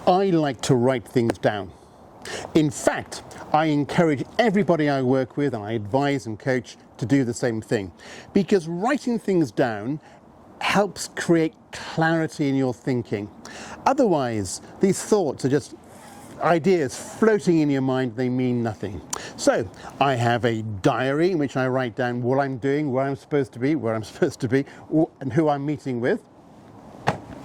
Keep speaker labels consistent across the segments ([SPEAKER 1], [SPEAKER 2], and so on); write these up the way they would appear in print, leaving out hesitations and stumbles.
[SPEAKER 1] I like to write things down. In fact, I encourage everybody I work with, and I advise and coach, to do the same thing. Because writing things down helps create clarity in your thinking. Otherwise, these thoughts are just ideas floating in your mind, they mean nothing. So I have a diary in which I write down what I'm doing, where I'm supposed to be, and who I'm meeting with.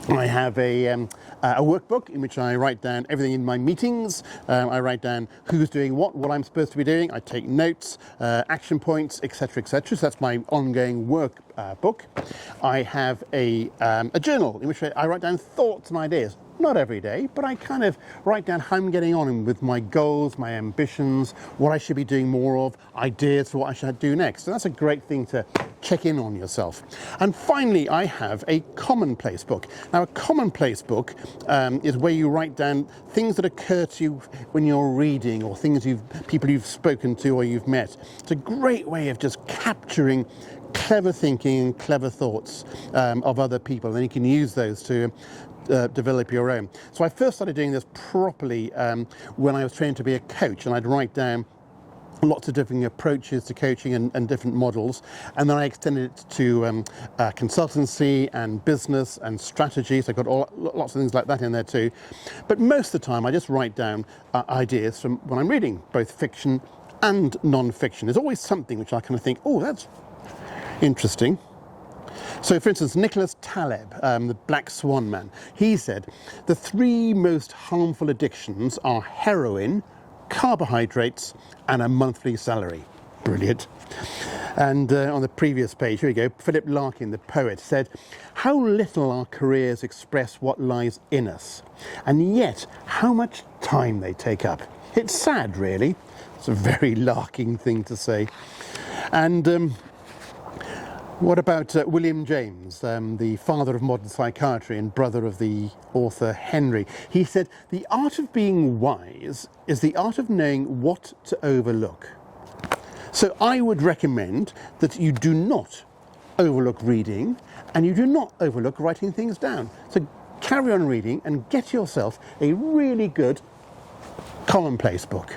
[SPEAKER 1] I have a workbook in which I write down everything in my meetings. I write down who's doing what I'm supposed to be doing. I take notes, action points, etc., etc. So that's my ongoing work book. I have a journal in which I write down thoughts and ideas. Not every day, but I kind of write down how I'm getting on with my goals, my ambitions, what I should be doing more of, ideas for what I should do next. So that's a great thing to check in on yourself. And finally, I have a commonplace book. Now, a commonplace book is where you write down things that occur to you when you're reading, or people you've spoken to or you've met. It's a great way of just capturing clever thinking and clever thoughts of other people, and you can use those to develop your own. So I first started doing this properly when I was trained to be a coach, and I'd write down lots of different approaches to coaching and different models, and then I extended it to consultancy and business and strategy. So I've got lots of things like that in there too. But most of the time I just write down ideas from when I'm reading, both fiction and non-fiction. There's always something which I kind of think, oh, that's interesting. So, for instance, Nicholas Taleb, the Black Swan man, he said, the 3 most harmful addictions are heroin, carbohydrates, and a monthly salary. Brilliant. And on the previous page, here we go, Philip Larkin, the poet, said, how little our careers express what lies in us, and yet how much time they take up. It's sad, really. It's a very Larkin thing to say. And what about William James, the father of modern psychiatry and brother of the author Henry? He said, the art of being wise is the art of knowing what to overlook. So I would recommend that you do not overlook reading, and you do not overlook writing things down. So carry on reading and get yourself a really good commonplace book.